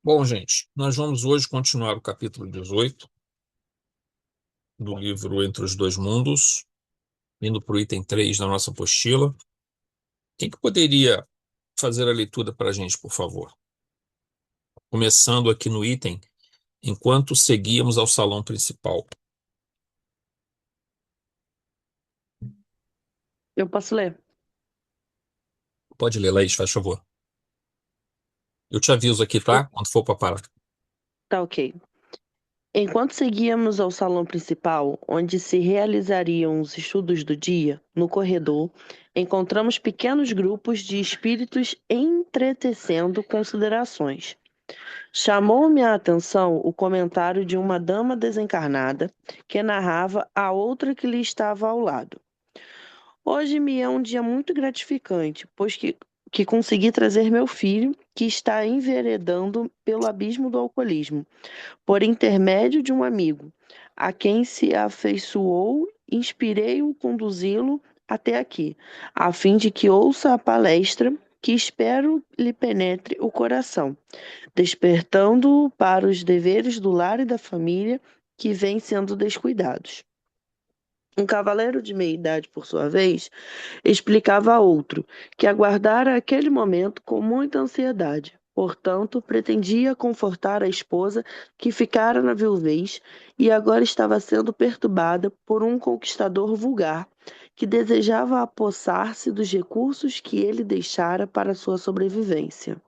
Bom, gente, nós vamos hoje continuar o capítulo 18 do livro Entre os Dois Mundos, indo para o item 3 da nossa apostila. Quem que poderia fazer a leitura para a gente, por favor? Começando aqui no item, enquanto seguíamos ao salão principal. Eu posso ler? Pode ler, Laís, faz favor. Eu te aviso aqui, tá? Quando for para parar. Tá ok. Enquanto seguíamos ao salão principal, onde se realizariam os estudos do dia, no corredor, encontramos pequenos grupos de espíritos entretecendo considerações. Chamou-me a atenção o comentário de uma dama desencarnada que narrava a outra que lhe estava ao lado. Hoje me é um dia muito gratificante, pois que consegui trazer meu filho, que está enveredando pelo abismo do alcoolismo por intermédio de um amigo, a quem se afeiçoou, inspirei-o conduzi-lo até aqui, a fim de que ouça a palestra que espero lhe penetre o coração, despertando-o para os deveres do lar e da família que vêm sendo descuidados. Um cavaleiro de meia idade, por sua vez, explicava a outro, que aguardara aquele momento com muita ansiedade. Portanto, pretendia confortar a esposa que ficara na viuvez e agora estava sendo perturbada por um conquistador vulgar que desejava apossar-se dos recursos que ele deixara para sua sobrevivência.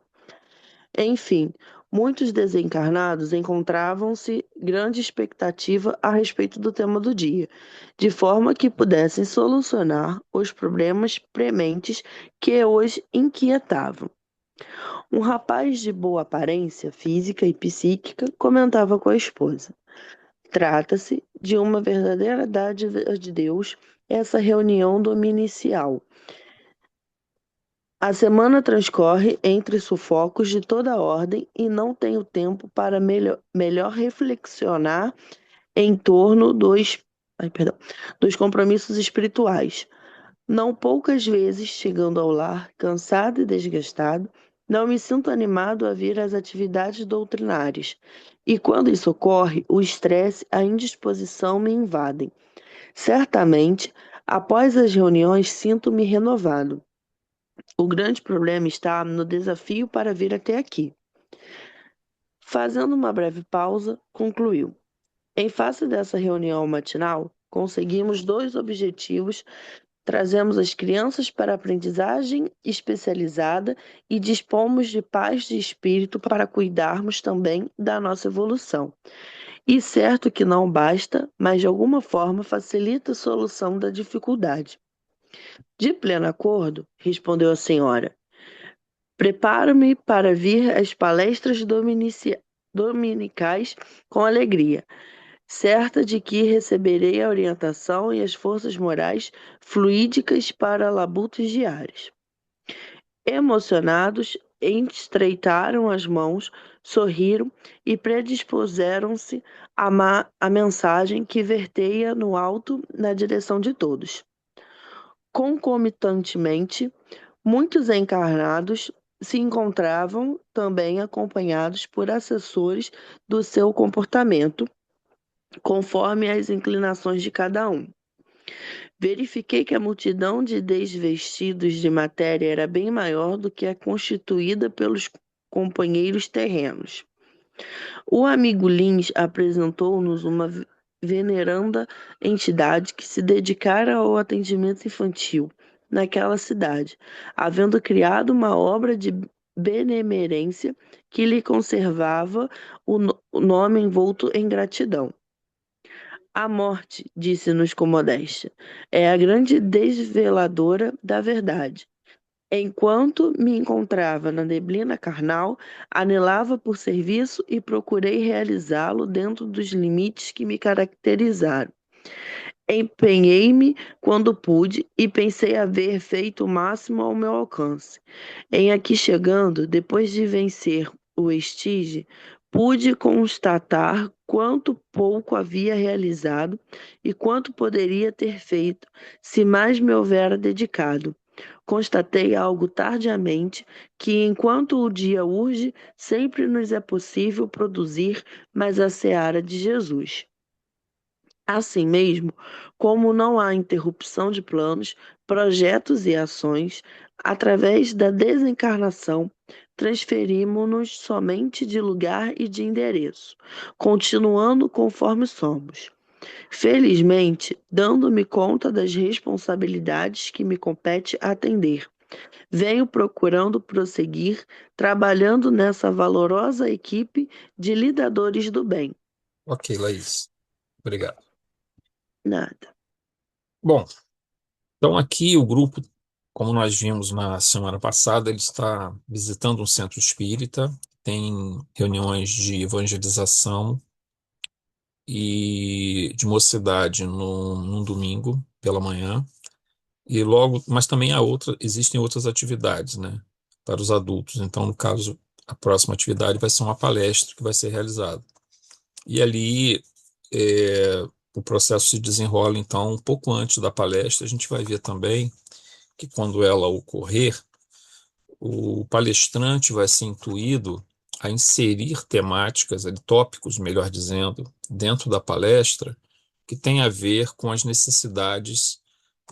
Enfim, muitos desencarnados encontravam-se grande expectativa a respeito do tema do dia, de forma que pudessem solucionar os problemas prementes que os inquietavam. Um rapaz de boa aparência física e psíquica comentava com a esposa: Trata-se de uma verdadeira dádiva de Deus, essa reunião dominicial. A semana transcorre entre sufocos de toda ordem e não tenho tempo para melhor reflexionar em torno dos compromissos espirituais. Não poucas vezes, chegando ao lar, cansado e desgastado, não me sinto animado a vir às atividades doutrinárias. E quando isso ocorre, o estresse, a indisposição me invadem. Certamente, após as reuniões, sinto-me renovado. O grande problema está no desafio para vir até aqui. Fazendo uma breve pausa, concluiu. Em face dessa reunião matinal, conseguimos dois objetivos. Trazemos as crianças para a aprendizagem especializada e dispomos de paz de espírito para cuidarmos também da nossa evolução. E certo que não basta, mas de alguma forma facilita a solução da dificuldade. De pleno acordo, respondeu a senhora. Preparo-me para vir às palestras dominicais com alegria, certa de que receberei a orientação e as forças morais fluídicas para labutas diárias. Emocionados, estreitaram as mãos, sorriram e predispuseram-se a mensagem que verteia no alto na direção de todos. Concomitantemente, muitos encarnados se encontravam também acompanhados por assessores do seu comportamento, conforme as inclinações de cada um. Verifiquei que a multidão de desvestidos de matéria era bem maior do que a constituída pelos companheiros terrenos. O amigo Lins apresentou-nos uma veneranda entidade que se dedicara ao atendimento infantil naquela cidade, havendo criado uma obra de benemerência que lhe conservava o nome envolto em gratidão. A morte, disse-nos com modéstia, é a grande desveladora da verdade. Enquanto me encontrava na neblina carnal, anelava por serviço e procurei realizá-lo dentro dos limites que me caracterizaram. Empenhei-me quando pude e pensei haver feito o máximo ao meu alcance. Em aqui chegando, depois de vencer o estige, pude constatar quanto pouco havia realizado e quanto poderia ter feito se mais me houvera dedicado. constatei algo tardiamente, que enquanto o dia urge, sempre nos é possível produzir mais a seara de Jesus. Assim mesmo, como não há interrupção de planos, projetos e ações, através da desencarnação, transferimos-nos somente de lugar e de endereço, continuando conforme somos. Felizmente, dando-me conta das responsabilidades que me compete atender, venho procurando prosseguir trabalhando nessa valorosa equipe de lidadores do bem. Ok, Laís. Obrigado. Nada. Bom, então aqui o grupo, como nós vimos na semana passada, ele está visitando um centro espírita, tem reuniões de evangelização e de mocidade num domingo pela manhã, e logo, mas também existem outras atividades, né, para os adultos. Então, no caso, a próxima atividade vai ser uma palestra que vai ser realizada. E ali o processo se desenrola, então, um pouco antes da palestra. A gente vai ver também que, quando ela ocorrer, o palestrante vai ser intuído a inserir temáticas, tópicos, melhor dizendo, dentro da palestra, que tem a ver com as necessidades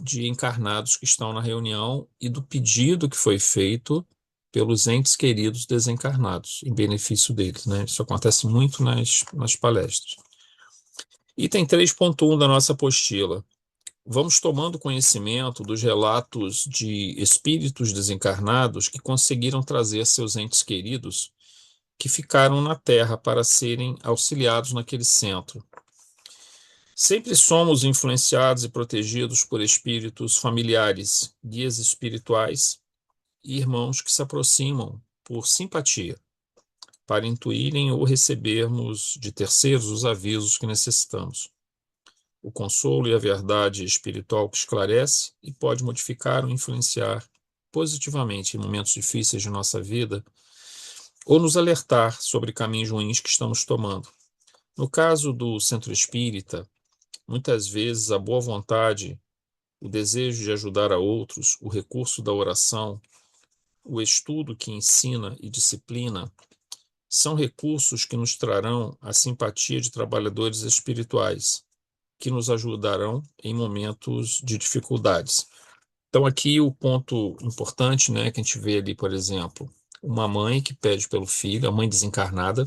de encarnados que estão na reunião e do pedido que foi feito pelos entes queridos desencarnados, em benefício deles, né? Isso acontece muito nas palestras. Item 3.1 da nossa apostila. Vamos tomando conhecimento dos relatos de espíritos desencarnados que conseguiram trazer seus entes queridos que ficaram na Terra para serem auxiliados naquele centro. Sempre somos influenciados e protegidos por espíritos familiares, guias espirituais e irmãos que se aproximam por simpatia, para intuírem ou recebermos de terceiros os avisos que necessitamos. O consolo e a verdade espiritual que esclarece e pode modificar ou influenciar positivamente em momentos difíceis de nossa vida, ou nos alertar sobre caminhos ruins que estamos tomando. No caso do centro espírita, muitas vezes a boa vontade, o desejo de ajudar a outros, o recurso da oração, o estudo que ensina e disciplina, são recursos que nos trarão a simpatia de trabalhadores espirituais, que nos ajudarão em momentos de dificuldades. Então, aqui o ponto importante, né, que a gente vê ali, por exemplo, uma mãe que pede pelo filho, a mãe desencarnada,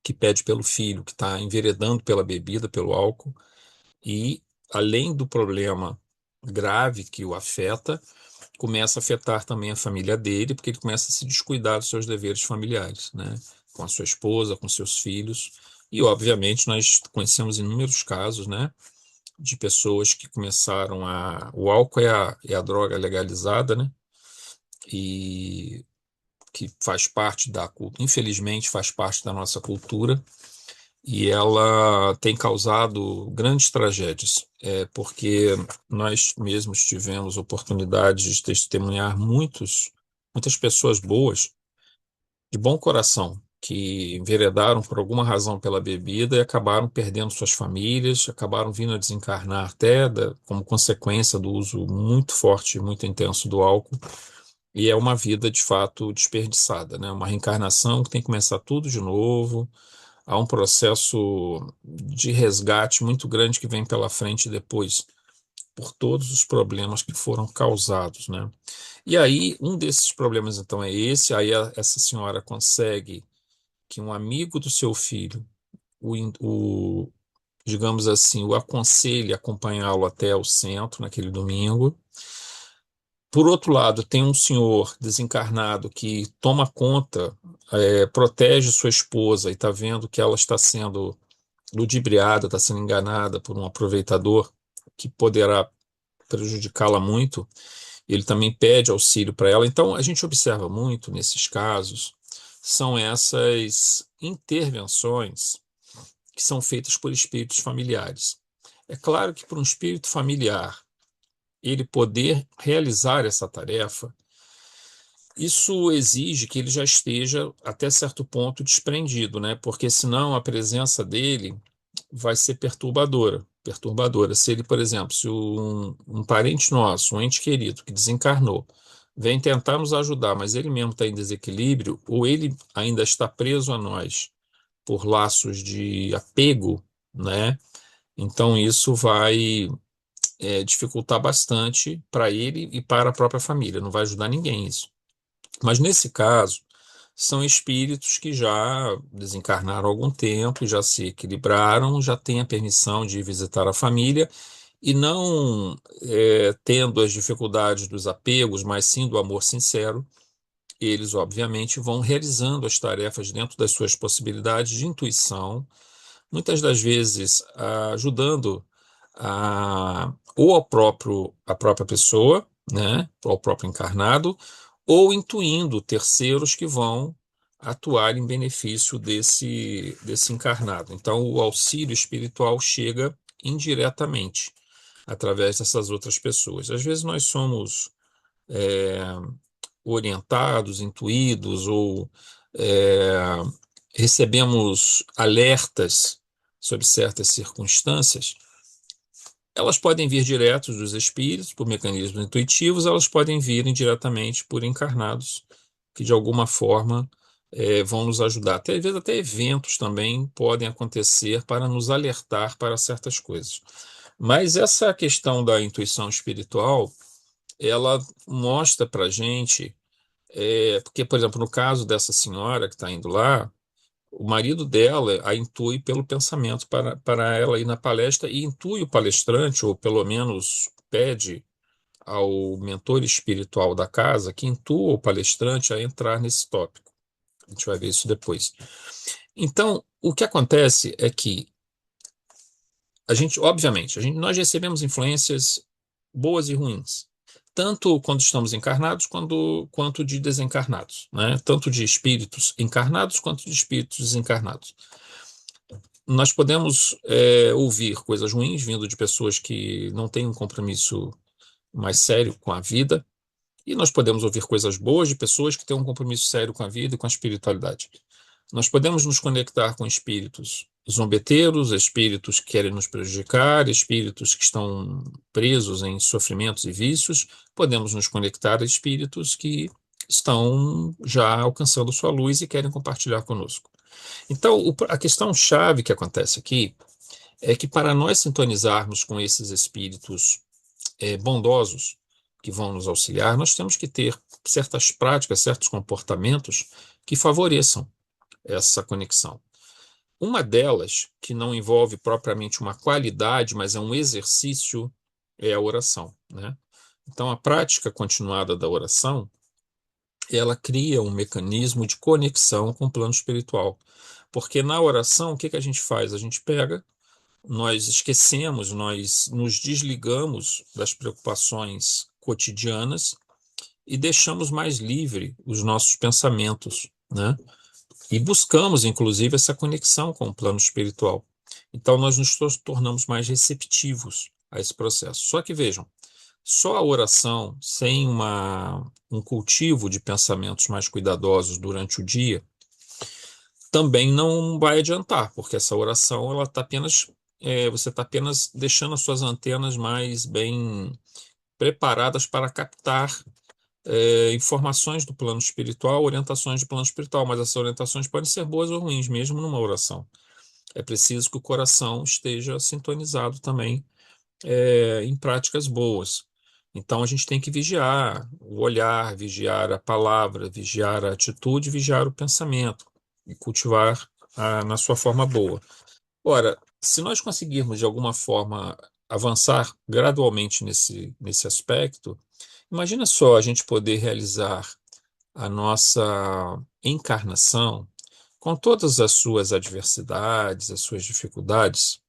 que pede pelo filho que está enveredando pela bebida, pelo álcool, e, além do problema grave que o afeta, começa a afetar também a família dele, porque ele começa a se descuidar dos seus deveres familiares, né? Com a sua esposa, com seus filhos. E, obviamente, nós conhecemos inúmeros casos, né, de pessoas que começaram a. O álcool é a droga legalizada, né? E que faz parte da cultura, infelizmente, faz parte da nossa cultura. E ela tem causado grandes tragédias, porque nós mesmos tivemos oportunidade de testemunhar muitas pessoas boas, de bom coração, que enveredaram por alguma razão pela bebida e acabaram perdendo suas famílias, acabaram vindo a desencarnar até como consequência do uso muito forte, muito intenso do álcool, e é uma vida de fato desperdiçada, né? Uma reencarnação que tem que começar tudo de novo. Há um processo de resgate muito grande que vem pela frente depois, por todos os problemas que foram causados, né? E aí, um desses problemas, então, é esse. Aí, essa senhora consegue que um amigo do seu filho, digamos assim, o aconselhe a acompanhá-lo até o centro naquele domingo. Por outro lado, tem um senhor desencarnado que toma conta, protege sua esposa e está vendo que ela está sendo ludibriada, está sendo enganada por um aproveitador que poderá prejudicá-la muito. Ele também pede auxílio para ela. Então, a gente observa muito nesses casos, são essas intervenções que são feitas por espíritos familiares. É claro que para um espírito familiar ele poder realizar essa tarefa, isso exige que ele já esteja até certo ponto desprendido, né? Porque senão a presença dele vai ser perturbadora. perturbadora. Se ele, por exemplo, se um parente nosso, um ente querido que desencarnou, vem tentar nos ajudar, mas ele mesmo está em desequilíbrio, ou ele ainda está preso a nós por laços de apego, né? Então isso vai dificultar bastante para ele e para a própria família. Não vai ajudar ninguém isso. Mas nesse caso, são espíritos que já desencarnaram há algum tempo, já se equilibraram, já têm a permissão de visitar a família e não tendo as dificuldades dos apegos, mas sim do amor sincero, eles obviamente vão realizando as tarefas dentro das suas possibilidades de intuição, muitas das vezes ajudando ou a própria pessoa, né, ou ao próprio encarnado, ou intuindo terceiros que vão atuar em benefício desse encarnado. Então, o auxílio espiritual chega indiretamente através dessas outras pessoas. Às vezes nós somos é, orientados, intuídos ou é, recebemos alertas sobre certas circunstâncias. Elas podem vir diretos dos espíritos, por mecanismos intuitivos, elas podem vir indiretamente por encarnados, que de alguma forma vão nos ajudar. Até, às vezes, até eventos também podem acontecer para nos alertar para certas coisas. Mas essa questão da intuição espiritual, ela mostra para a gente, porque, por exemplo, no caso dessa senhora que está indo lá, o marido dela a intui pelo pensamento para ela ir na palestra e intui o palestrante, ou pelo menos pede ao mentor espiritual da casa que intua o palestrante a entrar nesse tópico. A gente vai ver isso depois. Então, o que acontece é que a gente, obviamente, nós recebemos influências boas e ruins, tanto quando estamos encarnados quanto de desencarnados, né? Tanto de espíritos encarnados quanto de espíritos desencarnados. Nós podemos ouvir coisas ruins vindo de pessoas que não têm um compromisso mais sério com a vida, e nós podemos ouvir coisas boas de pessoas que têm um compromisso sério com a vida e com a espiritualidade. Nós podemos nos conectar com espíritos zombeteiros, espíritos que querem nos prejudicar, espíritos que estão presos em sofrimentos e vícios. Podemos nos conectar a espíritos que estão já alcançando sua luz e querem compartilhar conosco. Então, a questão chave que acontece aqui é que para nós sintonizarmos com esses espíritos bondosos que vão nos auxiliar, nós temos que ter certas práticas, certos comportamentos que favoreçam essa conexão. Uma delas, que não envolve propriamente uma qualidade, mas é um exercício, é a oração, né? Então, a prática continuada da oração, ela cria um mecanismo de conexão com o plano espiritual. Porque na oração, o que que a gente faz? A gente pega, nós esquecemos, nós nos desligamos das preocupações cotidianas e deixamos mais livre os nossos pensamentos, né? E buscamos, inclusive, essa conexão com o plano espiritual. Então, nós nos tornamos mais receptivos a esse processo. Só que vejam, só a oração, sem um cultivo de pensamentos mais cuidadosos durante o dia, também não vai adiantar, porque essa oração, ela está apenas, você está apenas deixando as suas antenas mais bem preparadas para captar informações do plano espiritual, orientações do plano espiritual, mas essas orientações podem ser boas ou ruins, mesmo numa oração. É preciso que o coração esteja sintonizado também em práticas boas. Então a gente tem que vigiar o olhar, vigiar a palavra, vigiar a atitude, vigiar o pensamento e cultivar na sua forma boa. Ora, se nós conseguirmos de alguma forma avançar gradualmente nesse aspecto, imagina só a gente poder realizar a nossa encarnação com todas as suas adversidades, as suas dificuldades,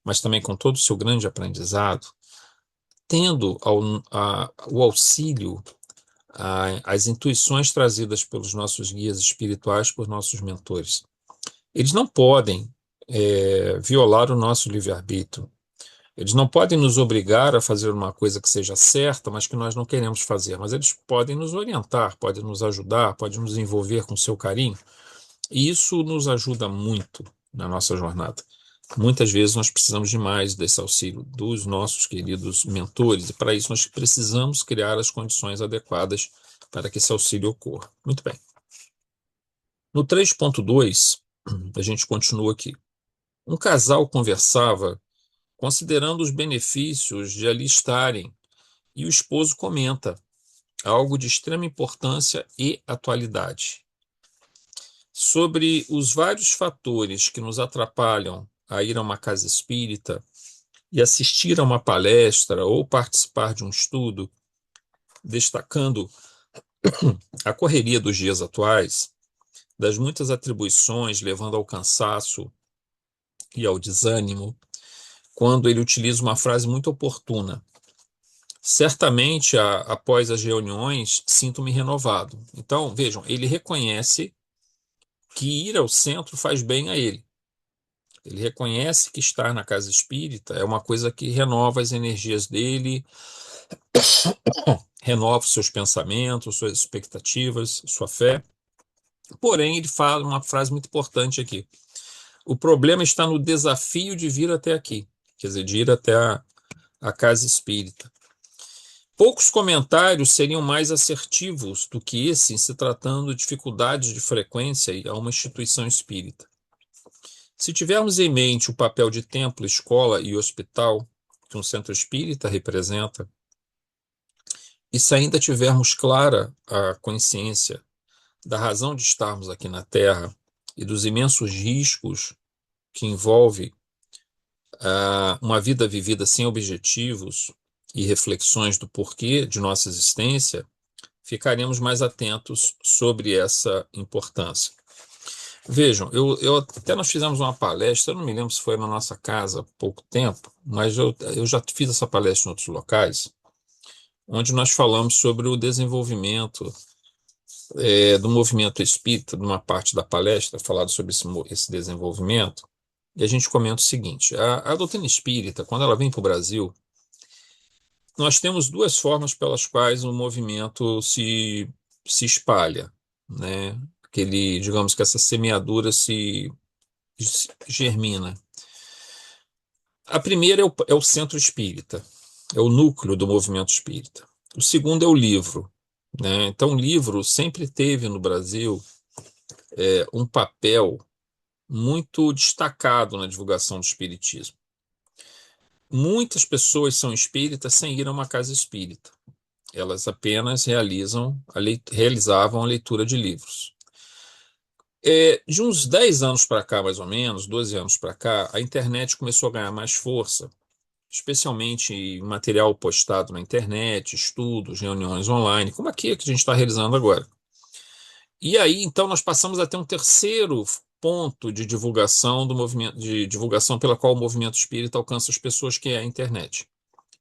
mas também com todo o seu grande aprendizado, tendo o auxílio, as intuições trazidas pelos nossos guias espirituais, por nossos mentores. Eles não podem violar o nosso livre-arbítrio. Eles não podem nos obrigar a fazer uma coisa que seja certa, mas que nós não queremos fazer. Mas eles podem nos orientar, podem nos ajudar, podem nos envolver com seu carinho. E isso nos ajuda muito na nossa jornada. Muitas vezes nós precisamos demais desse auxílio dos nossos queridos mentores, e para isso nós precisamos criar as condições adequadas para que esse auxílio ocorra. Muito bem. No 3.2, a gente continua aqui. Um casal conversava considerando os benefícios de ali estarem, e o esposo comenta algo de extrema importância e atualidade. Sobre os vários fatores que nos atrapalham a ir a uma casa espírita e assistir a uma palestra ou participar de um estudo, destacando a correria dos dias atuais, das muitas atribuições levando ao cansaço e ao desânimo, quando ele utiliza uma frase muito oportuna. Certamente, após as reuniões, sinto-me renovado. Então, vejam, ele reconhece que ir ao centro faz bem a ele. Ele reconhece que estar na casa espírita é uma coisa que renova as energias dele, renova os seus pensamentos, suas expectativas, sua fé. Porém, ele fala uma frase muito importante aqui. O problema está no desafio de vir até aqui, quer dizer, de ir até a casa espírita. Poucos comentários seriam mais assertivos do que esse em se tratando de dificuldades de frequência a uma instituição espírita. Se tivermos em mente o papel de templo, escola e hospital que um centro espírita representa, e se ainda tivermos clara a consciência da razão de estarmos aqui na Terra e dos imensos riscos que envolve uma vida vivida sem objetivos e reflexões do porquê de nossa existência, ficaremos mais atentos sobre essa importância. Vejam, até nós fizemos uma palestra, eu não me lembro se foi na nossa casa há pouco tempo, mas eu já fiz essa palestra em outros locais, onde nós falamos sobre o desenvolvimento do movimento espírita, numa parte da palestra, falado sobre esse desenvolvimento, e a gente comenta o seguinte: a doutrina espírita, quando ela vem para o Brasil, nós temos duas formas pelas quais o movimento se espalha, né? Digamos que essa semeadura se germina. A primeira é o centro espírita, é o núcleo do movimento espírita. O segundo é o livro, né? Então, o livro sempre teve no Brasil um papel muito destacado na divulgação do espiritismo. Muitas pessoas são espíritas sem ir a uma casa espírita. Elas apenas realizavam a leitura de livros. De uns 10 anos para cá, mais ou menos, 12 anos para cá, a internet começou a ganhar mais força, especialmente em material postado na internet, estudos, reuniões online, como aqui que a gente está realizando agora. E aí, então, nós passamos a ter um terceiro ponto de divulgação pela qual o movimento espírita alcança as pessoas, que é a internet.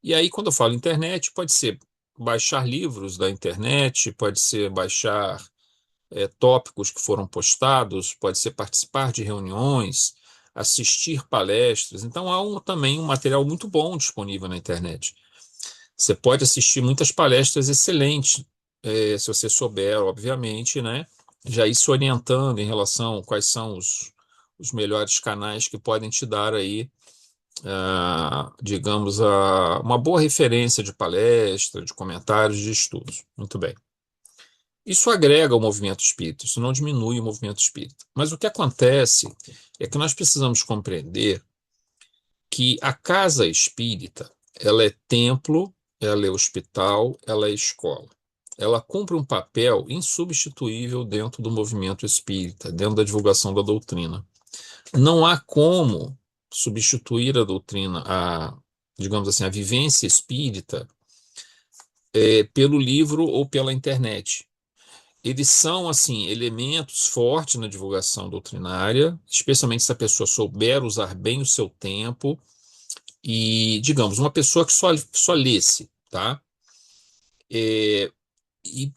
E aí, quando eu falo internet, pode ser baixar livros da internet, pode ser baixar tópicos que foram postados, pode ser participar de reuniões, assistir palestras. Então, há também um material muito bom disponível na internet. Você pode assistir muitas palestras excelentes, se você souber, obviamente, né? Já ir se orientando em relação a quais são os melhores canais que podem te dar aí, digamos, uma boa referência de palestra, de comentários, de estudos. Muito bem. Isso agrega ao movimento espírita, isso não diminui o movimento espírita. Mas o que acontece é que nós precisamos compreender que a casa espírita, ela é templo, ela é hospital, ela é escola. Ela cumpre um papel insubstituível dentro do movimento espírita, dentro da divulgação da doutrina. Não há como substituir a doutrina, digamos assim, a vivência espírita, pelo livro ou pela internet. Eles são, assim, elementos fortes na divulgação doutrinária, especialmente se a pessoa souber usar bem o seu tempo e, digamos, uma pessoa que só lesse, tá?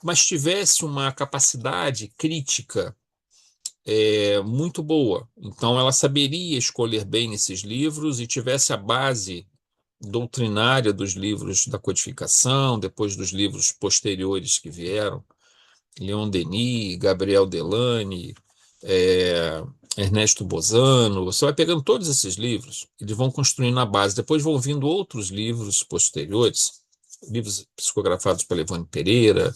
Mas tivesse uma capacidade crítica muito boa. Então, ela saberia escolher bem esses livros e tivesse a base doutrinária dos livros da codificação, depois dos livros posteriores que vieram, Leon Denis, Gabriel Delany, Ernesto Bozano, você vai pegando todos esses livros, eles vão construindo a base, depois vão vindo outros livros posteriores, livros psicografados pela Ivone Pereira,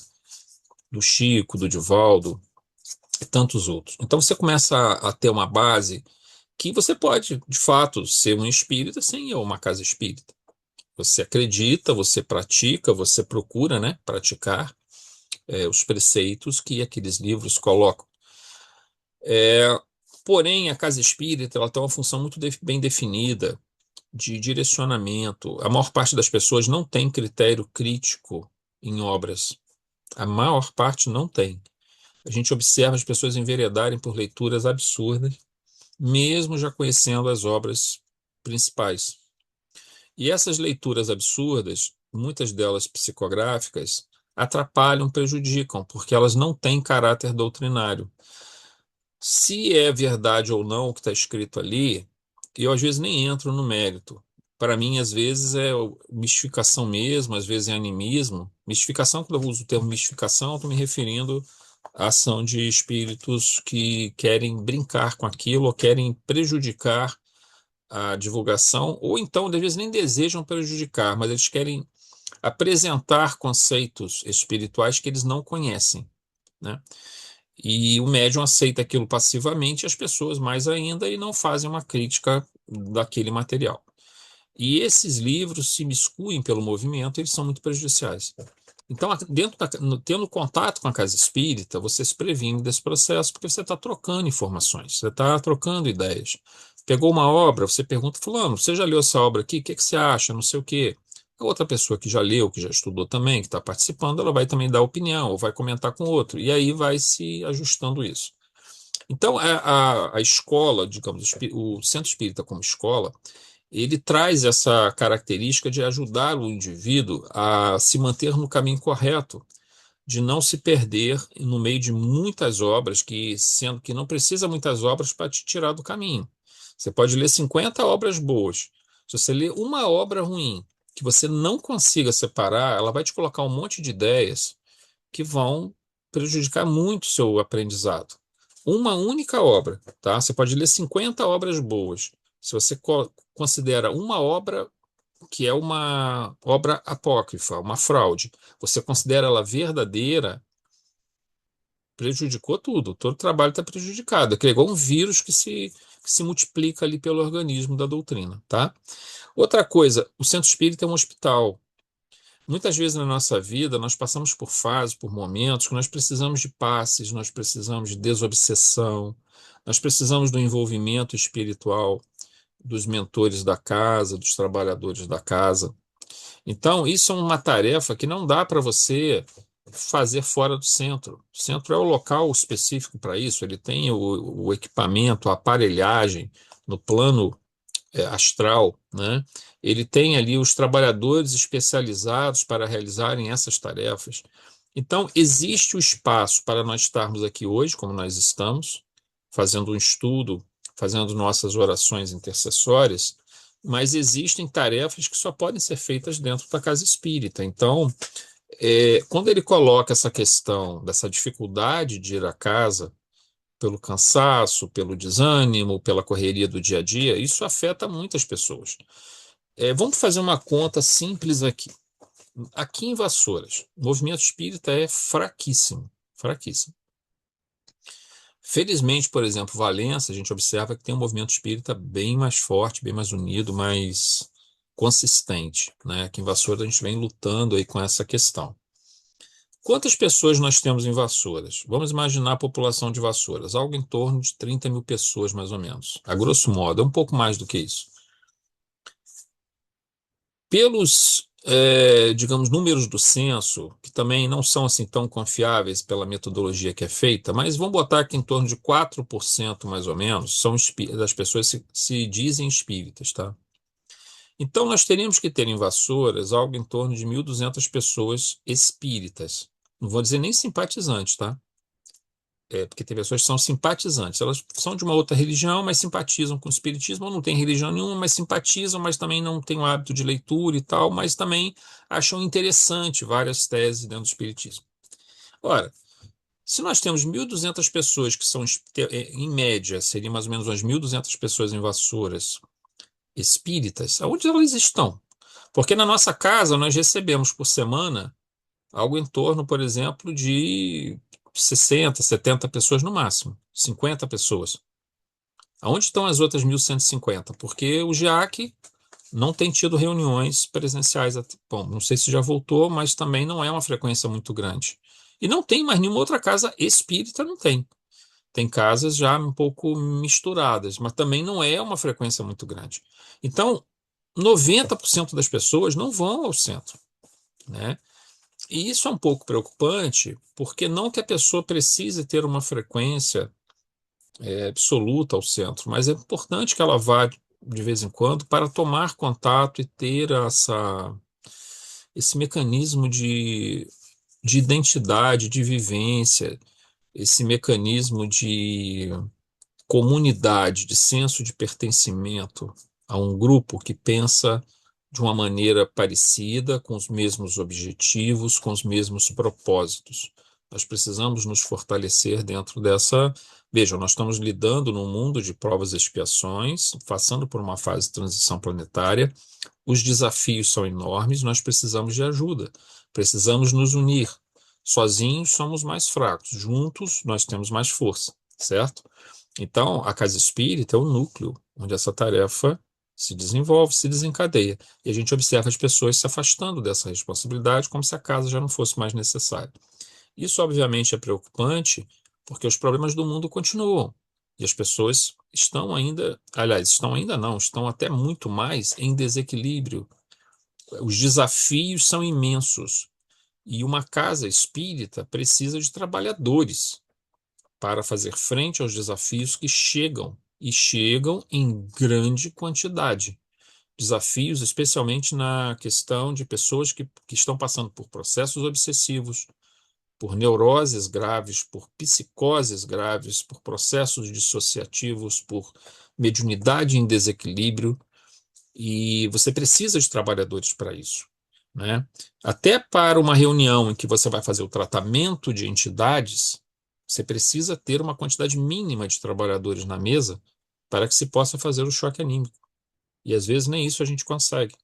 do Chico, do Divaldo e tantos outros. Então você começa a ter uma base que você pode, de fato, ser um espírita sem ir a uma casa espírita. Você acredita, você pratica, você procura, né, praticar os preceitos que aqueles livros colocam. É, porém, a casa espírita ela tem uma função muito bem definida de direcionamento. A maior parte das pessoas não tem critério crítico em obras. A maior parte não tem. A gente observa as pessoas enveredarem por leituras absurdas, mesmo já conhecendo as obras principais. E essas leituras absurdas, muitas delas psicográficas, atrapalham, prejudicam, porque elas não têm caráter doutrinário. Se é verdade ou não o que está escrito ali, eu às vezes nem entro no mérito. Para mim, às vezes é mistificação mesmo, às vezes é animismo. Mistificação, quando eu uso o termo mistificação, eu estou me referindo à ação de espíritos que querem brincar com aquilo ou querem prejudicar a divulgação, ou então, às vezes, nem desejam prejudicar, mas eles querem apresentar conceitos espirituais que eles não conhecem, né? E o médium aceita aquilo passivamente, as pessoas mais ainda, e não fazem uma crítica daquele material. E esses livros se miscuem pelo movimento, eles são muito prejudiciais. Então, tendo contato com a casa espírita, você se previne desse processo, porque você está trocando informações, você está trocando ideias. Pegou uma obra, você pergunta, fulano, você já leu essa obra aqui? O que que você acha? Não sei o quê. A outra pessoa que já leu, que já estudou também, que está participando, ela vai também dar opinião, ou vai comentar com outro, e aí vai se ajustando isso. Então, a escola, digamos, o centro espírita como escola, ele traz essa característica de ajudar o indivíduo a se manter no caminho correto, de não se perder no meio de muitas obras, que sendo que não precisa muitas obras para te tirar do caminho. Você pode ler 50 obras boas. Se você ler uma obra ruim, que você não consiga separar, ela vai te colocar um monte de ideias que vão prejudicar muito o seu aprendizado. Uma única obra, tá? Você pode ler 50 obras boas. Se você considera uma obra que é uma obra apócrifa, uma fraude, você considera ela verdadeira, prejudicou tudo. Todo o trabalho está prejudicado. É igual um vírus que se multiplica ali pelo organismo da doutrina, tá? Outra coisa, o centro espírita é um hospital. Muitas vezes na nossa vida nós passamos por fases, por momentos que nós precisamos de passes, nós precisamos de desobsessão, nós precisamos do envolvimento espiritual dos mentores da casa, dos trabalhadores da casa. Então, isso é uma tarefa que não dá para você fazer fora do centro. O centro é o local específico para isso, ele tem o equipamento, a aparelhagem no plano astral, né? Ele tem ali os trabalhadores especializados para realizarem essas tarefas. Então, existe o espaço para nós estarmos aqui hoje, como nós estamos, fazendo um estudo, fazendo nossas orações intercessórias, mas existem tarefas que só podem ser feitas dentro da casa espírita. Então, quando ele coloca essa questão dessa dificuldade de ir à casa, pelo cansaço, pelo desânimo, pela correria do dia a dia, isso afeta muitas pessoas. Vamos fazer uma conta simples aqui. Aqui em Vassouras, o movimento espírita é fraquíssimo, fraquíssimo. Felizmente, por exemplo, Valença, a gente observa que tem um movimento espírita bem mais forte, bem mais unido, mais consistente, né? Aqui em Vassouras a gente vem lutando aí com essa questão. Quantas pessoas nós temos em Vassouras? Vamos imaginar a população de Vassouras, algo em torno de 30 mil pessoas, mais ou menos. A grosso modo, é um pouco mais do que isso. Pelos, digamos, números do censo, que também não são assim tão confiáveis pela metodologia que é feita, mas vamos botar que em torno de 4% mais ou menos são das pessoas se dizem espíritas, tá? Então nós teríamos que ter em Vassouras algo em torno de 1.200 pessoas espíritas. Não vou dizer nem simpatizantes, tá? Porque tem pessoas que são simpatizantes. Elas são de uma outra religião, mas simpatizam com o espiritismo, ou não têm religião nenhuma, mas simpatizam, mas também não têm o hábito de leitura e tal, mas também acham interessante várias teses dentro do espiritismo. Ora, Se nós temos 1.200 pessoas que são, em média, seriam mais ou menos umas 1.200 pessoas em Vassouras espíritas, aonde elas estão? Porque na nossa casa nós recebemos por semana algo em torno, por exemplo, de 60, 70 pessoas no máximo, 50 pessoas. Aonde estão as outras 1.150? Porque o GEAC não tem tido reuniões presenciais. Bom, não sei se já voltou, mas também não é uma frequência muito grande. E não tem mais nenhuma outra casa espírita, não tem. Tem casas já um pouco misturadas, mas também não é uma frequência muito grande. Então, 90% das pessoas não vão ao centro, né? E isso é um pouco preocupante, porque não que a pessoa precise ter uma frequência absoluta ao centro, mas é importante que ela vá de vez em quando para tomar contato e ter esse mecanismo de identidade, de vivência, esse mecanismo de comunidade, de senso de pertencimento a um grupo que pensa de uma maneira parecida, com os mesmos objetivos, com os mesmos propósitos. Nós precisamos nos fortalecer dentro dessa. Veja, nós estamos lidando num mundo de provas e expiações, passando por uma fase de transição planetária. Os desafios são enormes, nós precisamos de ajuda, precisamos nos unir. Sozinhos somos mais fracos, juntos nós temos mais força, certo? Então, a casa espírita é o núcleo onde essa tarefa se desenvolve, se desencadeia. E a gente observa as pessoas se afastando dessa responsabilidade como se a casa já não fosse mais necessária. Isso, obviamente, é preocupante, porque os problemas do mundo continuam. E as pessoas estão ainda, aliás, estão ainda não, estão até muito mais em desequilíbrio. Os desafios são imensos. E uma casa espírita precisa de trabalhadores para fazer frente aos desafios que chegam, e chegam em grande quantidade. Desafios, especialmente na questão de pessoas que estão passando por processos obsessivos, por neuroses graves, por psicoses graves, por processos dissociativos, por mediunidade em desequilíbrio, e você precisa de trabalhadores para isso, né? Até para uma reunião em que você vai fazer o tratamento de entidades, você precisa ter uma quantidade mínima de trabalhadores na mesa para que se possa fazer o choque anímico. E às vezes nem isso a gente consegue,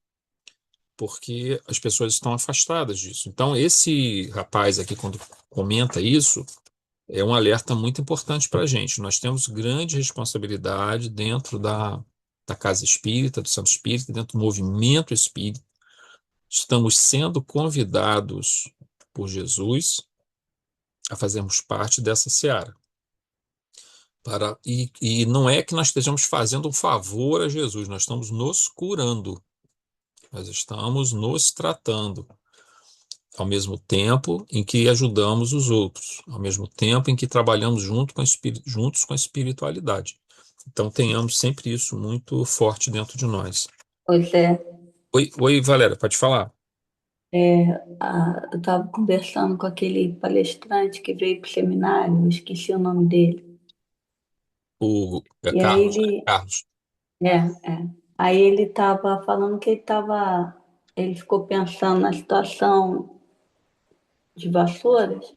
porque as pessoas estão afastadas disso. Então, esse rapaz aqui, quando comenta isso, é um alerta muito importante para a gente. Nós temos grande responsabilidade dentro da casa espírita, do centro espírita, dentro do movimento espírita. Estamos sendo convidados por Jesus a fazermos parte dessa seara. E não é que nós estejamos fazendo um favor a Jesus, nós estamos nos curando, nós estamos nos tratando, ao mesmo tempo em que ajudamos os outros, ao mesmo tempo em que trabalhamos juntos com a espiritualidade. Então tenhamos sempre isso muito forte dentro de nós. Pois é, Oi, oi, Valéria, pode falar? eu estava conversando com aquele palestrante que veio para o seminário, eu esqueci o nome dele. É E aí Carlos, né? ele, Carlos. é, aí ele estava falando que ele ficou pensando na situação de Vassouras,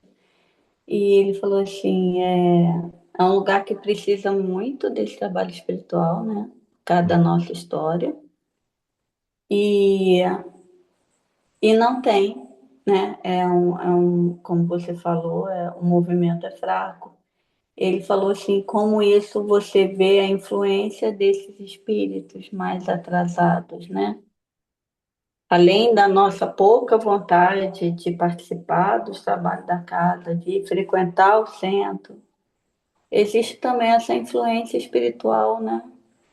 e ele falou assim, é um lugar que precisa muito desse trabalho espiritual, né? Cada nossa história, e, e não tem, né? Como você falou, o movimento é fraco. Ele falou assim, como isso você vê a influência desses espíritos mais atrasados, né? Além da nossa pouca vontade de participar dos trabalhos da casa, de frequentar o centro, existe também essa influência espiritual, né?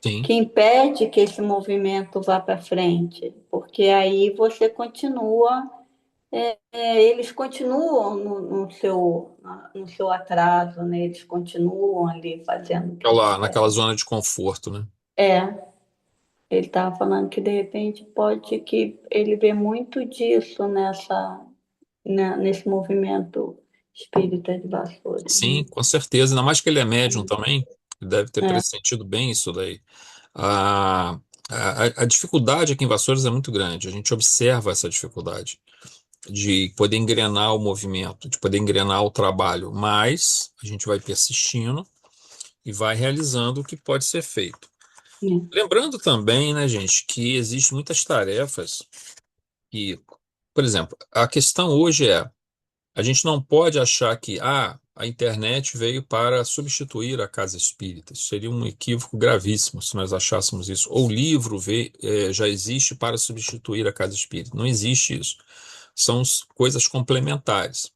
Sim, Que impede que esse movimento vá para frente, porque aí você continua, eles continuam no seu atraso, né? Eles continuam ali fazendo o que eles naquela querem. zona de conforto, né? É, ele estava falando que de repente pode que ele vê muito disso nesse movimento espírita de Vassouras, Sim, né? com certeza. Ainda mais que ele é médium também, ele deve ter É, pressentido bem isso daí. A dificuldade aqui em Vassouras é muito grande, a gente observa essa dificuldade. de poder engrenar o movimento, de poder engrenar o trabalho, mas a gente vai persistindo e vai realizando o que pode ser feito. É. Lembrando também, né, gente, que existem muitas tarefas que, por exemplo, a questão hoje é, a gente não pode achar que a internet veio para substituir a casa espírita. Isso seria um equívoco gravíssimo se nós achássemos isso. Ou o livro já existe para substituir a casa espírita. Não existe isso. São coisas complementares.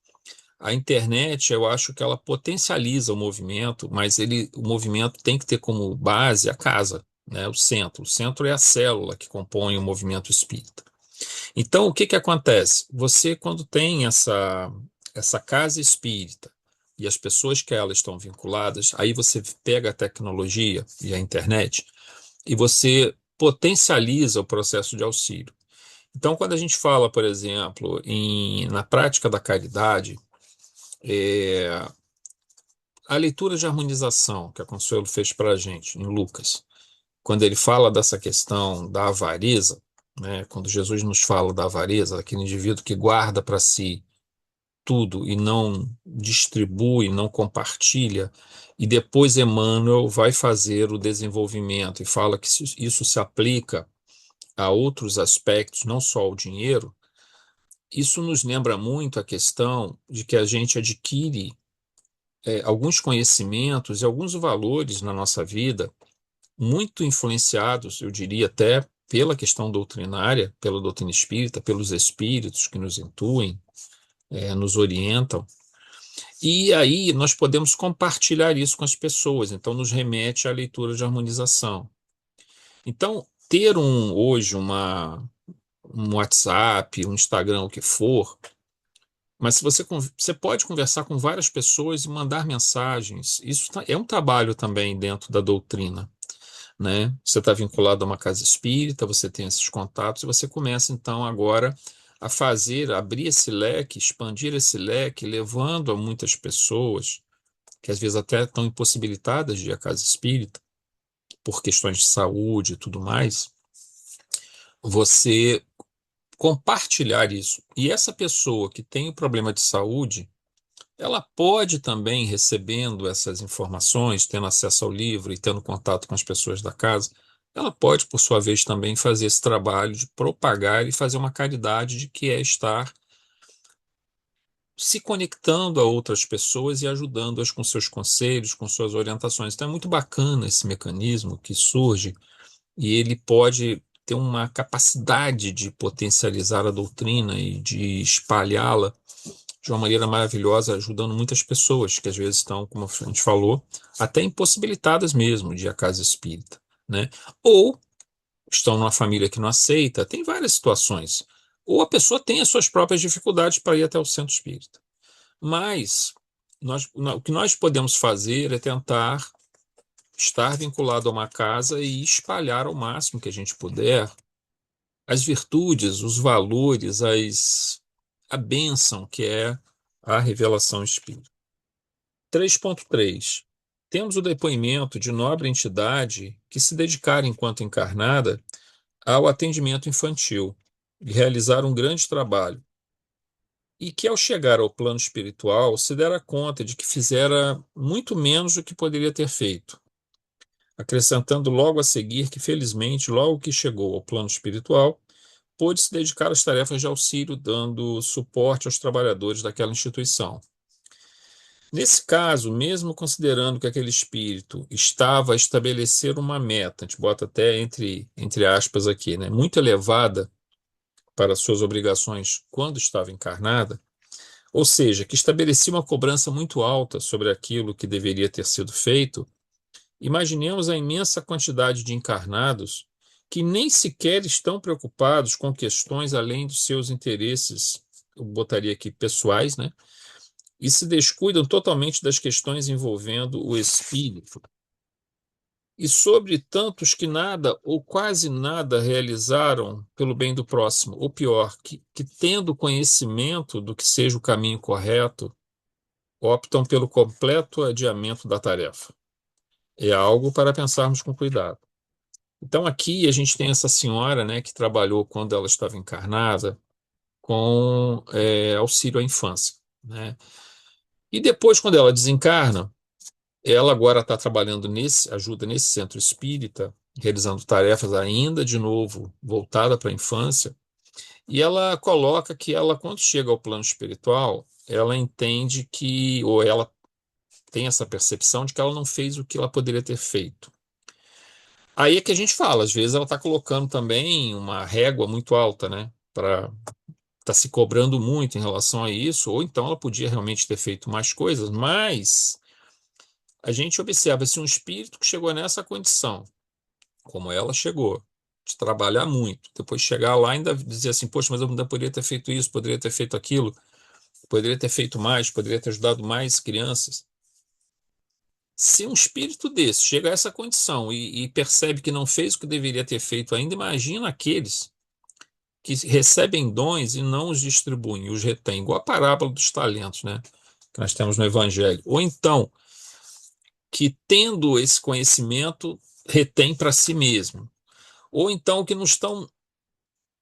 A internet, eu acho que ela potencializa o movimento, mas o movimento tem que ter como base a casa, né, o centro. O centro é a célula que compõe o movimento espírita. Então, o que que acontece? Você, quando tem essa casa espírita e as pessoas que a ela estão vinculadas, aí você pega a tecnologia e a internet e você potencializa o processo de auxílio. Então, quando a gente fala, por exemplo, na prática da caridade, é, a leitura de harmonização que a Consuelo fez para a gente, em Lucas, quando ele fala dessa questão da avareza, né, quando Jesus nos fala da avareza, daquele indivíduo que guarda para si tudo e não distribui, não compartilha, e depois Emmanuel vai fazer o desenvolvimento e fala que isso se aplica a outros aspectos, não só ao dinheiro. Isso nos lembra muito a questão de que a gente adquire alguns conhecimentos e alguns valores na nossa vida, muito influenciados, eu diria até pela questão doutrinária, pela doutrina espírita, pelos espíritos que nos intuem, nos orientam. E aí nós podemos compartilhar isso com as pessoas, então nos remete à leitura de harmonização. Então, ter hoje um WhatsApp, um Instagram, o que for, mas se você pode conversar com várias pessoas e mandar mensagens, isso é um trabalho também dentro da doutrina, né? Você está vinculado a uma casa espírita, você tem esses contatos, e você começa então agora a abrir esse leque, expandir esse leque, levando a muitas pessoas que às vezes até estão impossibilitadas de ir à casa espírita, por questões de saúde e tudo mais, você compartilhar isso. E essa pessoa que tem o problema de saúde, ela pode também, recebendo essas informações, tendo acesso ao livro e tendo contato com as pessoas da casa, ela pode, por sua vez, também fazer esse trabalho de propagar e fazer uma caridade de que é estar se conectando a outras pessoas e ajudando-as com seus conselhos, com suas orientações. Então é muito bacana esse mecanismo que surge e ele pode ter uma capacidade de potencializar a doutrina e de espalhá-la de uma maneira maravilhosa, ajudando muitas pessoas que às vezes estão, como a gente falou, até impossibilitadas mesmo de ir à casa espírita, né? Ou estão numa família que não aceita, tem várias situações. Ou a pessoa tem as suas próprias dificuldades para ir até o centro espírita. Mas o que nós podemos fazer é tentar estar vinculado a uma casa e espalhar ao máximo que a gente puder as virtudes, os valores, a bênção que é a revelação espírita. 3.3. Temos o depoimento de nobre entidade que se dedicara enquanto encarnada ao atendimento infantil e realizar um grande trabalho, e que ao chegar ao plano espiritual se dera conta de que fizera muito menos do que poderia ter feito, acrescentando logo a seguir que, felizmente, logo que chegou ao plano espiritual, pôde se dedicar às tarefas de auxílio, dando suporte aos trabalhadores daquela instituição. Nesse caso, mesmo considerando que aquele espírito estava a estabelecer uma meta, a gente bota até entre aspas aqui, né, muito elevada para suas obrigações quando estava encarnada, ou seja, que estabelecia uma cobrança muito alta sobre aquilo que deveria ter sido feito, imaginemos a imensa quantidade de encarnados que nem sequer estão preocupados com questões além dos seus interesses, eu botaria aqui pessoais, né? E se descuidam totalmente das questões envolvendo o espírito. E sobre tantos que nada ou quase nada realizaram pelo bem do próximo, ou pior, que tendo conhecimento do que seja o caminho correto, optam pelo completo adiamento da tarefa. É algo para pensarmos com cuidado. Então aqui a gente tem essa senhora, né, que trabalhou quando ela estava encarnada, com auxílio à infância, né? E depois, quando ela desencarna, ela agora está trabalhando ajuda nesse centro espírita, realizando tarefas ainda de novo voltada para a infância, e ela coloca que ela, quando chega ao plano espiritual, ela entende que, ou ela tem essa percepção de que ela não fez o que ela poderia ter feito. Aí é que a gente fala, às vezes ela está colocando também uma régua muito alta, né? Tá se cobrando muito em relação a isso, ou então ela podia realmente ter feito mais coisas, mas a gente observa se um espírito que chegou nessa condição, como ela chegou, de trabalhar muito, depois chegar lá e ainda dizer assim, poxa, mas eu ainda poderia ter feito isso, poderia ter feito aquilo, poderia ter feito mais, poderia ter ajudado mais crianças. Se um espírito desse chega a essa condição e percebe que não fez o que deveria ter feito ainda, imagina aqueles que recebem dons e não os distribuem, os retêm, igual a parábola dos talentos, né? Que nós temos no Evangelho. Ou então, que tendo esse conhecimento, retém para si mesmo. Ou então, que não estão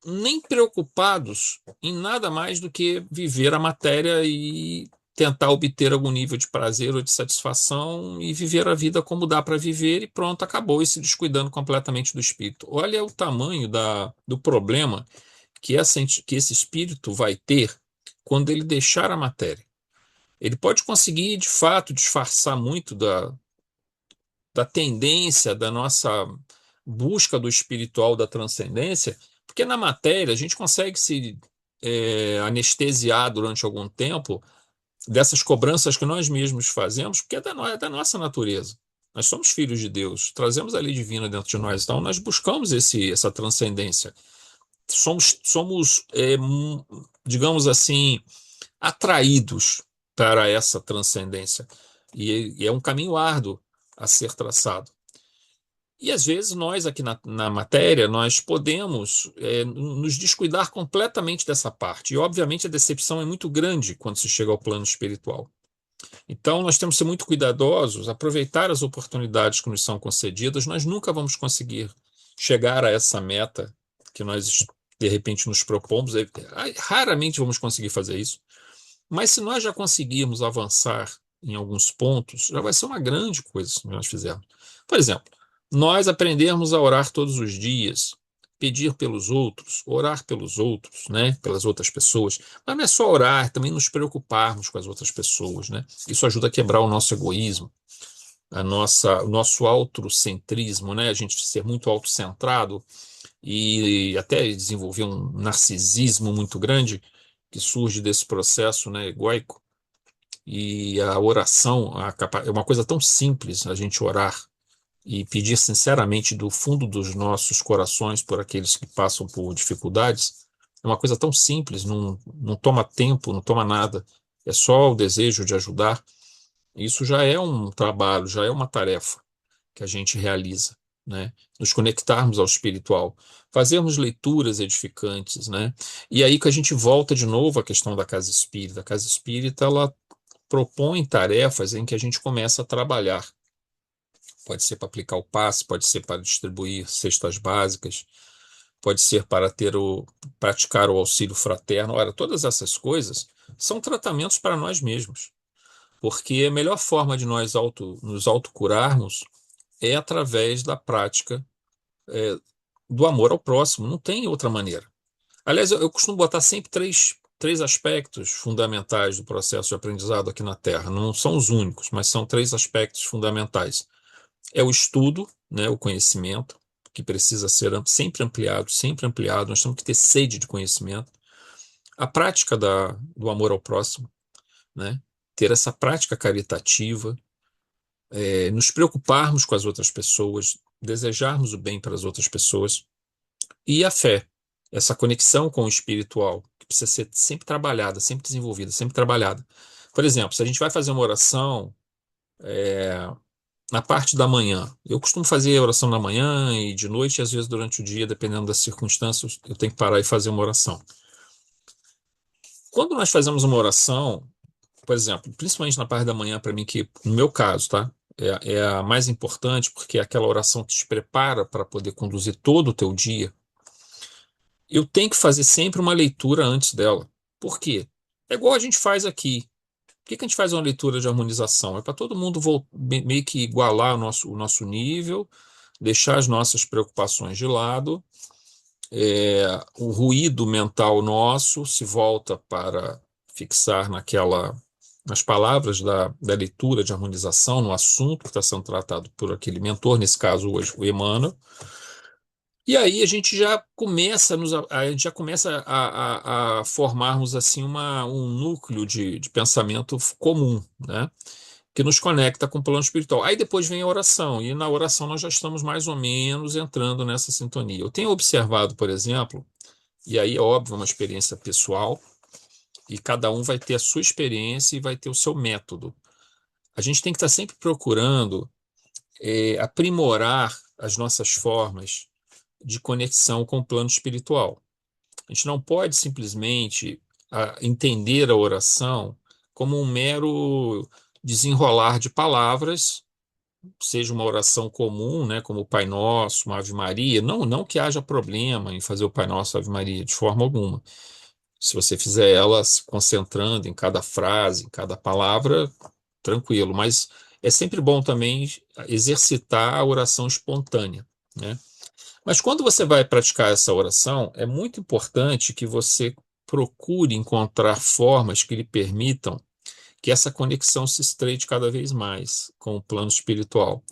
nem preocupados em nada mais do que viver a matéria e tentar obter algum nível de prazer ou de satisfação e viver a vida como dá para viver e pronto, acabou, e se descuidando completamente do espírito. Olha o tamanho do problema que esse espírito vai ter quando ele deixar a matéria. Ele pode conseguir, de fato, disfarçar muito da tendência da nossa busca do espiritual, da transcendência, porque na matéria a gente consegue se anestesiar durante algum tempo dessas cobranças que nós mesmos fazemos, porque é da nossa natureza. Nós somos filhos de Deus, trazemos a lei divina dentro de nós, então nós buscamos essa transcendência. Somos digamos assim, atraídos para essa transcendência. E é um caminho árduo a ser traçado. E às vezes nós aqui na matéria, nós podemos nos descuidar completamente dessa parte. E obviamente a decepção é muito grande quando se chega ao plano espiritual. Então nós temos que ser muito cuidadosos, aproveitar as oportunidades que nos são concedidas. Nós nunca vamos conseguir chegar a essa meta que nós de repente nos propomos. Raramente vamos conseguir fazer isso. Mas se nós já conseguirmos avançar em alguns pontos, já vai ser uma grande coisa que nós fizermos. Por exemplo, nós aprendermos a orar todos os dias, pedir pelos outros, orar pelos outros, né, pelas outras pessoas. Mas não é só orar, também nos preocuparmos com as outras pessoas, né? Isso ajuda a quebrar o nosso egoísmo, o nosso autocentrismo, né? A gente ser muito autocentrado e até desenvolver um narcisismo muito grande que surge desse processo, né, egóico. E a oração é uma coisa tão simples, a gente orar e pedir sinceramente do fundo dos nossos corações por aqueles que passam por dificuldades. É uma coisa tão simples, não toma tempo, não toma nada. É só o desejo de ajudar. Isso já é um trabalho, já é uma tarefa que a gente realiza, né? Nos conectarmos ao espiritual, fazermos leituras edificantes, né? E aí que a gente volta de novo à questão da casa espírita. A casa espírita, ela propõe tarefas em que a gente começa a trabalhar. Pode ser para aplicar o passe, pode ser para distribuir cestas básicas, pode ser para praticar o auxílio fraterno. Ora, todas essas coisas são tratamentos para nós mesmos, porque a melhor forma de nos autocurarmos é através da prática do amor ao próximo. Não tem outra maneira. Aliás, eu costumo botar sempre três aspectos fundamentais do processo de aprendizado aqui na Terra. Não são os únicos, mas são três aspectos fundamentais. É o estudo, né, o conhecimento, que precisa ser sempre ampliado, sempre ampliado. Nós temos que ter sede de conhecimento. A prática do amor ao próximo, né, ter essa prática caritativa, nos preocuparmos com as outras pessoas, desejarmos o bem para as outras pessoas. E a fé, essa conexão com o espiritual, que precisa ser sempre trabalhada, sempre desenvolvida, sempre trabalhada. Por exemplo, se a gente vai fazer uma oração na parte da manhã, eu costumo fazer a oração na manhã e de noite, e às vezes durante o dia, dependendo das circunstâncias, eu tenho que parar e fazer uma oração. Quando nós fazemos uma oração, por exemplo, principalmente na parte da manhã, para mim, que no meu caso, tá? É a mais importante, porque é aquela oração que te prepara para poder conduzir todo o teu dia. eu tenho que fazer sempre uma leitura antes dela. Por quê? É igual a gente faz aqui. Por que que a gente faz uma leitura de harmonização? É para todo mundo meio que igualar o nosso nível, deixar as nossas preocupações de lado. O ruído mental nosso se volta para fixar nas palavras da leitura de harmonização, no assunto que está sendo tratado por aquele mentor, nesse caso hoje o Emmanuel. E aí a gente já começa a formarmos assim um núcleo de pensamento comum, né? Que nos conecta com o plano espiritual. Aí depois vem a oração, e na oração nós já estamos mais ou menos entrando nessa sintonia. Eu tenho observado, por exemplo, e aí é óbvio, uma experiência pessoal, e cada um vai ter a sua experiência e vai ter o seu método. A gente tem que estar sempre procurando aprimorar as nossas formas de conexão com o plano espiritual. A gente não pode simplesmente entender a oração como um mero desenrolar de palavras, seja uma oração comum, né, como o Pai Nosso, uma Ave Maria. Não, não que haja problema em fazer o Pai Nosso, Ave Maria, de forma alguma. Se você fizer ela se concentrando em cada frase, em cada palavra, tranquilo. Mas é sempre bom também exercitar a oração espontânea, né? Mas quando você vai praticar essa oração, é muito importante que você procure encontrar formas que lhe permitam que essa conexão se estreite cada vez mais com o plano espiritual.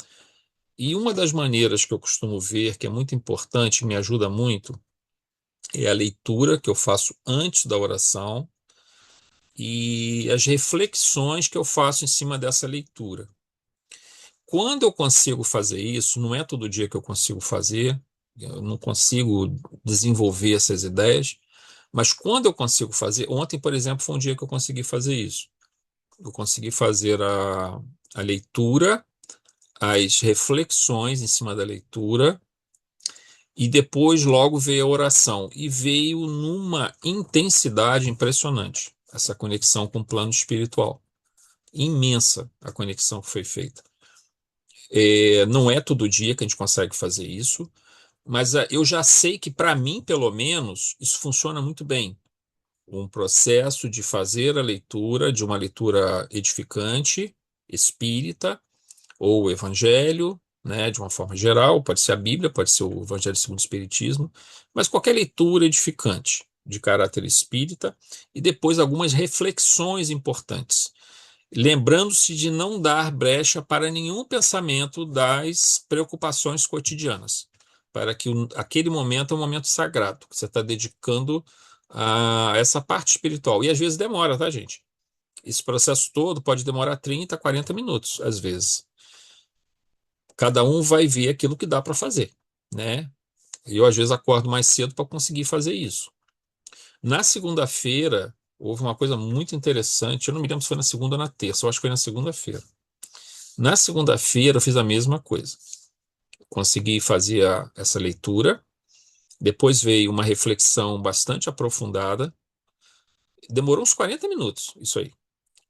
E uma das maneiras que eu costumo ver, que é muito importante, me ajuda muito, é a leitura que eu faço antes da oração e as reflexões que eu faço em cima dessa leitura. Quando eu consigo fazer isso, não é todo dia que eu consigo fazer, eu não consigo desenvolver essas ideias, mas quando eu consigo fazer, ontem, por exemplo, foi um dia que eu consegui fazer isso. Eu consegui fazer a leitura, as reflexões em cima da leitura, e depois logo veio a oração. E veio numa intensidade impressionante, essa conexão com o plano espiritual. Imensa a conexão que foi feita. Não é todo dia que a gente consegue fazer isso, mas eu já sei que, para mim, pelo menos, isso funciona muito bem. Um processo de fazer a leitura, de uma leitura edificante, espírita, ou o Evangelho, né, de uma forma geral, pode ser a Bíblia, pode ser o Evangelho segundo o Espiritismo, mas qualquer leitura edificante de caráter espírita, e depois algumas reflexões importantes, lembrando-se de não dar brecha para nenhum pensamento das preocupações cotidianas, para que aquele momento é um momento sagrado, que você está dedicando a essa parte espiritual. E às vezes demora, tá, gente? Esse processo todo pode demorar 30, 40 minutos, às vezes. Cada um vai ver aquilo que dá para fazer, né? Eu, às vezes, acordo mais cedo para conseguir fazer isso. Na segunda-feira, houve uma coisa muito interessante. Eu não me lembro se foi na segunda ou na terça, eu acho que foi na segunda-feira. Na segunda-feira, eu fiz a mesma coisa. Consegui fazer essa leitura. Depois veio uma reflexão bastante aprofundada. Demorou uns 40 minutos, isso aí.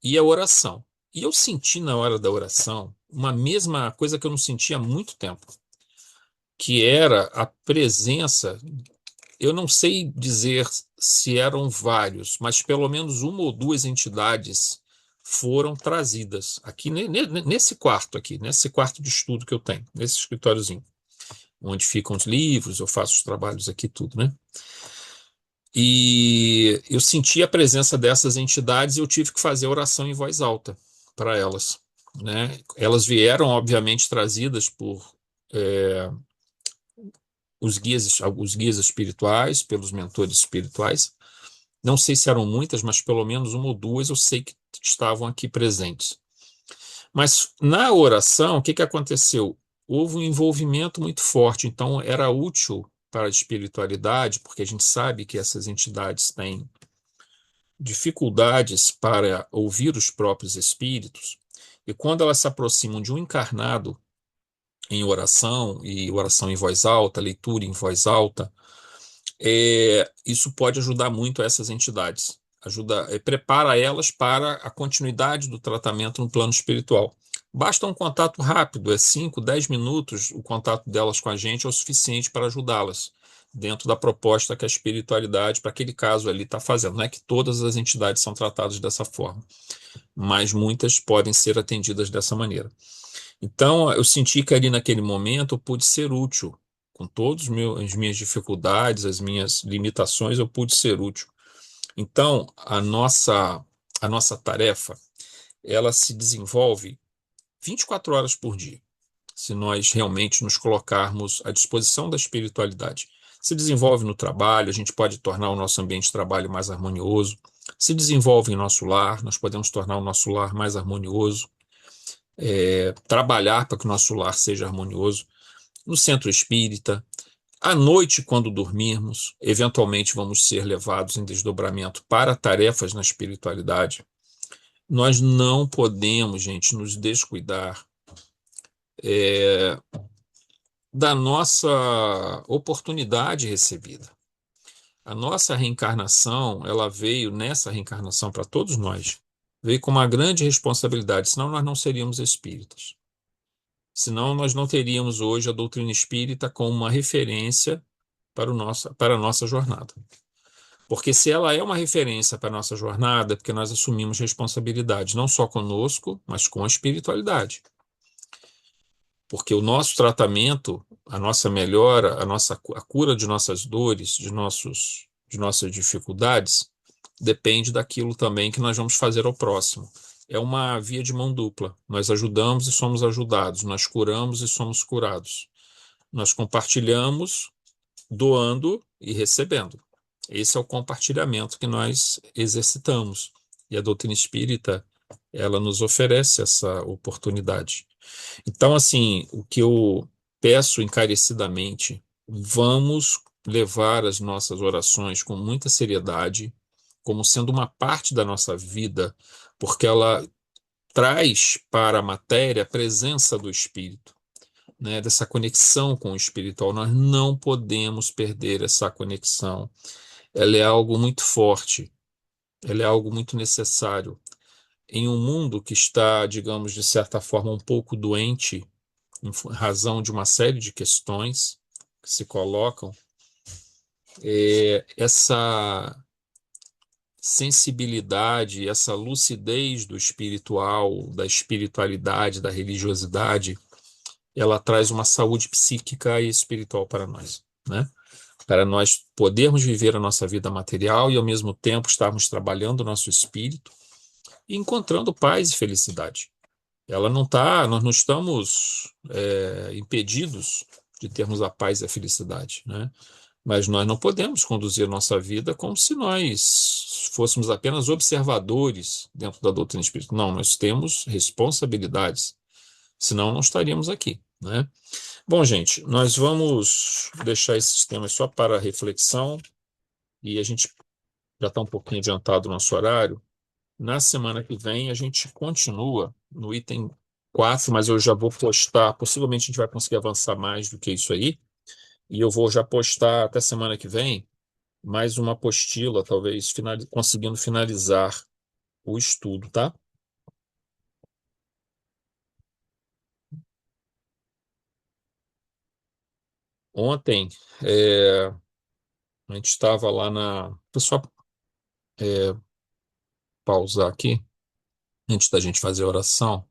E a oração. E eu senti na hora da oração uma mesma coisa que eu não sentia há muito tempo, que era a presença. Eu não sei dizer se eram vários, mas pelo menos uma ou duas entidades foram trazidas aqui nesse quarto aqui, nesse quarto de estudo que eu tenho, nesse escritóriozinho, onde ficam os livros, eu faço os trabalhos aqui, tudo, né? E eu senti a presença dessas entidades e eu tive que fazer oração em voz alta para elas, né? Elas vieram, obviamente, trazidas por os guias espirituais, pelos mentores espirituais. Não sei se eram muitas, mas pelo menos uma ou duas eu sei que estavam aqui presentes. Mas na oração, o que aconteceu? Houve um envolvimento muito forte, então era útil para a espiritualidade, porque a gente sabe que essas entidades têm dificuldades para ouvir os próprios espíritos, e quando elas se aproximam de um encarnado em oração, e oração em voz alta, leitura em voz alta, isso pode ajudar muito essas entidades. Prepara elas para a continuidade do tratamento no plano espiritual. Basta um contato rápido, é 5, 10 minutos, o contato delas com a gente é o suficiente para ajudá-las dentro da proposta que a espiritualidade, para aquele caso ali, está fazendo. Não é que todas as entidades são tratadas dessa forma, mas muitas podem ser atendidas dessa maneira. Então, eu senti que ali naquele momento eu pude ser útil. Com todas as minhas dificuldades, as minhas limitações, eu pude ser útil. Então, a nossa tarefa, ela se desenvolve 24 horas por dia, se nós realmente nos colocarmos à disposição da espiritualidade. Se desenvolve no trabalho, a gente pode tornar o nosso ambiente de trabalho mais harmonioso. Se desenvolve em nosso lar, nós podemos tornar o nosso lar mais harmonioso. Trabalhar para que o nosso lar seja harmonioso. No centro espírita, à noite, quando dormirmos, eventualmente vamos ser levados em desdobramento para tarefas na espiritualidade. Nós não podemos, gente, nos descuidar da nossa oportunidade recebida. A nossa reencarnação, ela veio nessa reencarnação para todos nós, veio com uma grande responsabilidade, senão nós não seríamos espíritas. Senão nós não teríamos hoje a doutrina espírita como uma referência para a nossa jornada. Porque se ela é uma referência para a nossa jornada, é porque nós assumimos responsabilidade, não só conosco, mas com a espiritualidade. Porque o nosso tratamento, a nossa melhora, a cura de nossas dores, de nossas dificuldades, depende daquilo também que nós vamos fazer ao próximo. É uma via de mão dupla. Nós ajudamos e somos ajudados, nós curamos e somos curados. Nós compartilhamos, doando e recebendo. Esse é o compartilhamento que nós exercitamos. E a doutrina espírita, ela nos oferece essa oportunidade. Então, assim, o que eu peço encarecidamente, vamos levar as nossas orações com muita seriedade, como sendo uma parte da nossa vida, porque ela traz para a matéria a presença do Espírito, né, dessa conexão com o espiritual. Nós não podemos perder essa conexão. Ela é algo muito forte, ela é algo muito necessário. Em um mundo que está, digamos, de certa forma, um pouco doente, em razão de uma série de questões que se colocam, essa sensibilidade, essa lucidez do espiritual, da espiritualidade, da religiosidade, ela traz uma saúde psíquica e espiritual para nós, né? Para nós podermos viver a nossa vida material e, ao mesmo tempo, estarmos trabalhando o nosso espírito e encontrando paz e felicidade. Ela não está, nós não estamos impedidos de termos a paz e a felicidade, né? Mas nós não podemos conduzir nossa vida como se nós fôssemos apenas observadores dentro da doutrina espírita. Não, nós temos responsabilidades, senão não estaríamos aqui, né? Bom, gente, nós vamos deixar esses temas só para reflexão e a gente já está um pouquinho adiantado o nosso horário. Na semana que vem a gente continua no item 4, mas eu já vou postar, possivelmente a gente vai conseguir avançar mais do que isso aí, e eu vou já postar até semana que vem mais uma apostila, talvez conseguindo finalizar o estudo, tá? Ontem, a gente estava lá Só pausar aqui, antes da gente fazer a oração.